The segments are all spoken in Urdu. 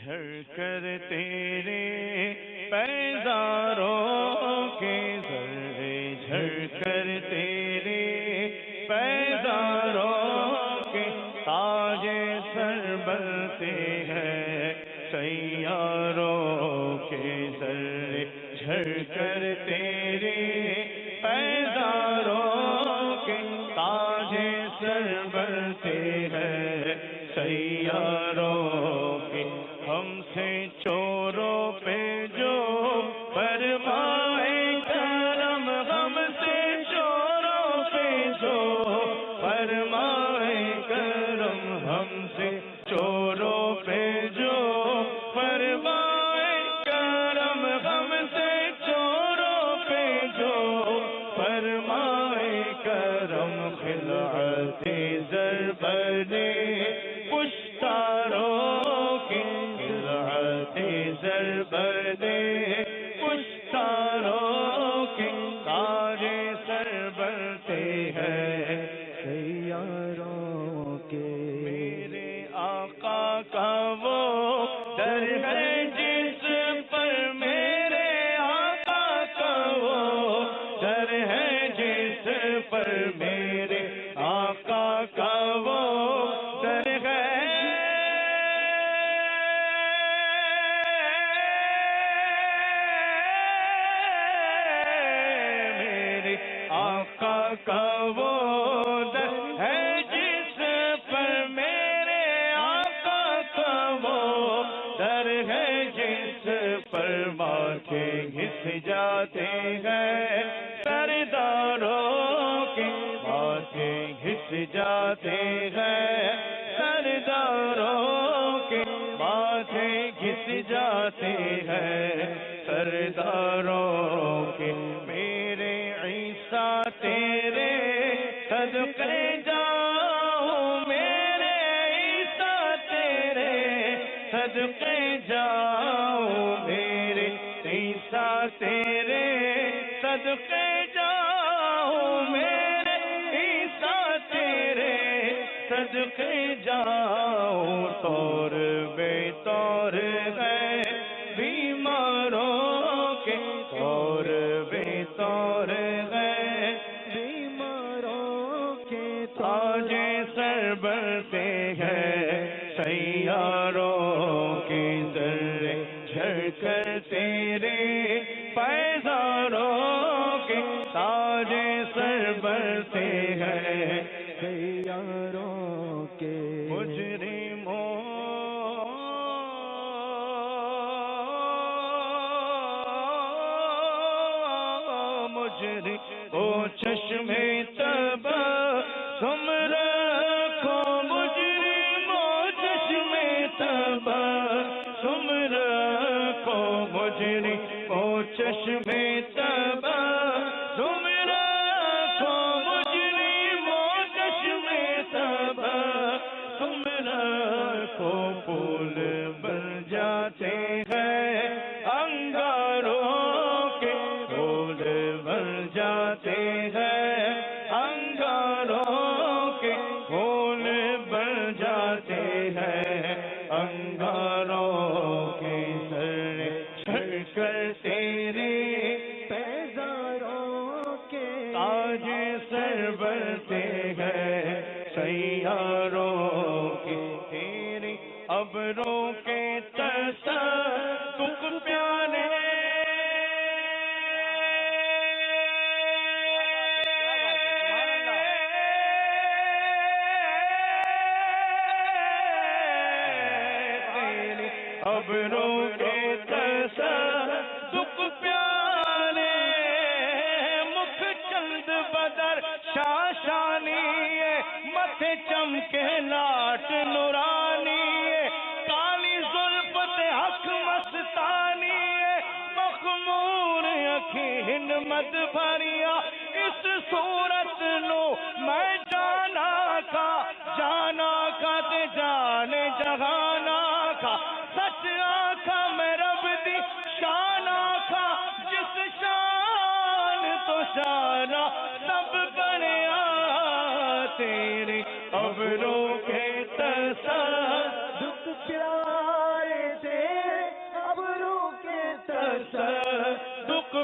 جھڑ کر تیرے پیزاروں کے ذرے جھڑ کر تیرے پیزاروں کے تاج سر بنتے ہیں سیاروں کے ذرے جھڑ کر تیرے پیزاروں کے تاج سر بنتے ہیں سیاروں کے ہم سے چوروں پہ جو فرمائے کرم ہم سے چوروں پہ جو فرمائے کرم ہم سے چوروں پہ جو فرمائے کرم ہم سے چوروں پہ جو فرمائے کرم خلعت زربرے پشتاروں کی خلعت زربرے پشتاروں کی تاج سر بنتے ہیں سیاروں کے میرے آقا کا وہ در ہے جس پر میرے آقا کا وہ در ہے جس پر میرے آقا کا وہ در ہے میرے آقا کا وہ در ہے جس پر میرے آقا کا وہ در ہے جس پر ماتھے گھس جاتے ہیں سرداروں کے ماتھے گھس جاتے ہیں سرداروں کے ماتھے گھس جاتے ہیں سرداروں کے میرے عیسیٰ تیرے صدقے جاؤں میرے عیسیٰ تیرے صدقے جاؤں میرے عیسیٰ تیرے صدقے جاؤں میرے عیسیٰ تیرے صدقے جاؤں طور بے طور ہے بیماروں کے طور بے طور ہے بیماروں کے تاج سر بنتے ہیں سیاروں کے ذرے جھڑ کر تیرے پیزاروں کے تاج سر بنتے ہیں سیاروں کے مجرموں مجرم او چشمے تبسم رکھو مجرم او چشمے تبسم رکھو مجرم او چشمے تبسم رکھو مجرم او چشمے تبسم رکھو پھول بن جاتے ہیں انگاروں کے پھول بن جاتے ہیں انگاروں کے پھول بن جاتے ہیں انگاروں کے ذرے جھڑ کر تیرے پیزاروں کے تاج سر بنتے ہیں سیاروں کے تیرے ابروں کے تصدق پیالے ابروں کے تصدق پیالے مکھ چند بدر شاشانی متھے چمکے لاٹ نورانی کالی زلفت حق مستانی مخمور اکھیں ہند مد بھریا اس صورت نو میں جانا کا تے جانے جہانا کا سچ آکھا میں رب دی شان آکھا جس شان تو شانہ سب بنیا تیرے ابروں کے تصدق پیارے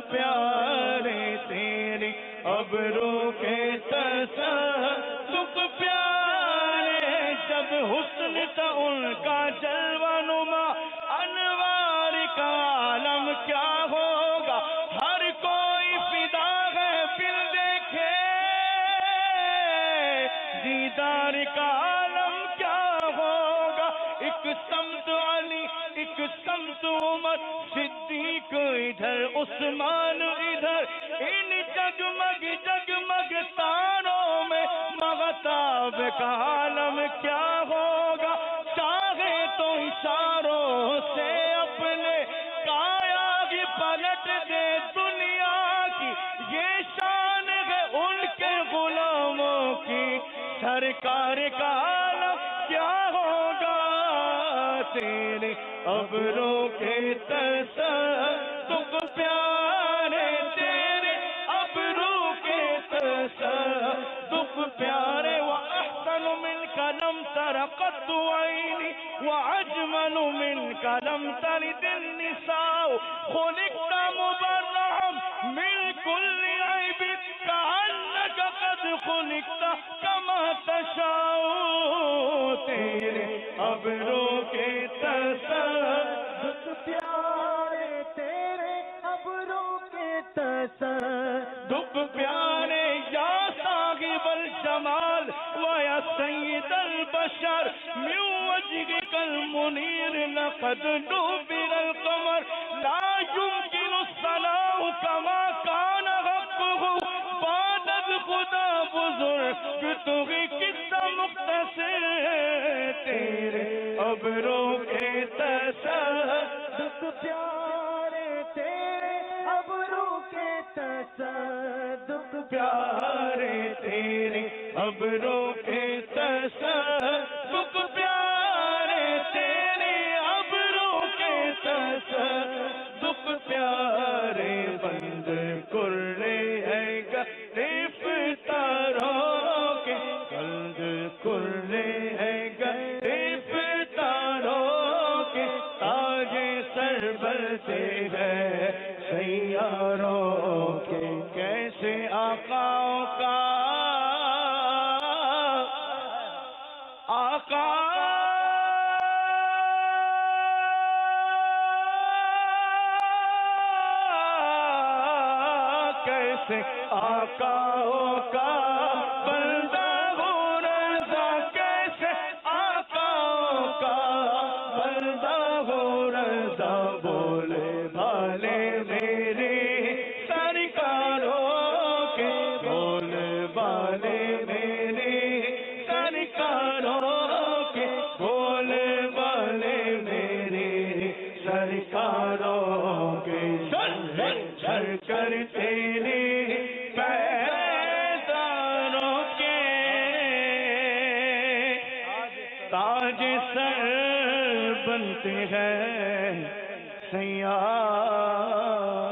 پیارے تیرے ابرو کے تصدق پیارے جب حسن تھا ان کا جلوہ نما انوار کا عالم کیا ہوگا ہر کوئی فدا ہے پھر دیکھے دیدار کا عالم کیا ہوگا ایک سمت علی ایک سمت عمر صدیق ادھر عثمان ادھر ان جگمگ جگمگ تاروں میں مغتاب کا عالم کیا ہوگا چاہے تو اشاروں سے اپنے کایا بھی پلٹ دے دنیا کی یہ شان ہے ان کے غلاموں کی سرکار کا عالم کیا ہوگا تیرے ابروں کے تصدق پیارے تیرے ابروں کے تصدق پیارے وَأَحْسَنُ مِنْكَ لَمْ تَرَ قَطُّ عَيْنِي وَأَجْمَلُ مِنْكَ لَمْ تَلِدِ النِّسَاءُ خُلِقْتَ مُبَرَّأً مِنْ كُلِّ عَيْبٍ كَأَنَّكَ قَدْ خُلِقْتَ كَمَا تَشَاءُ تیرے ابروں کے تصدق پیارے تیرے ابروں کے تصدق پیارے یا صاحب الجمال ویا سید البشر من وجهك المنير لقد نبر القمر لا يمكن الصلاة كما كان حقه بعد خدا بزرگ تو ہی قصہ مختصر تیرے ابروں کے تصدق پیارے تیرے ابروں کے تصدق پیارے تیرے ابروں کے تصدق پیارے تیرے ابروں کے تصدق پیارے بند کرنے ہے گرفتاروں کے بند کرنے ہے گرفتاروں کے تاج سر بلتے ہیں سیاروں کے کیسے آقاؤں کا آقا کیسے آقاؤں کا بندہ ہو رضا کیسے آقاؤں کا بندہ ہو رضا بولے بھالے میرے سرکاروں کے بولے بھالے میرے سرکاروں کے بولے بھالے میرے سرکاروں کے جھر کر تیرے پیداروں کے تاج سر بنتے ہیں سیاہ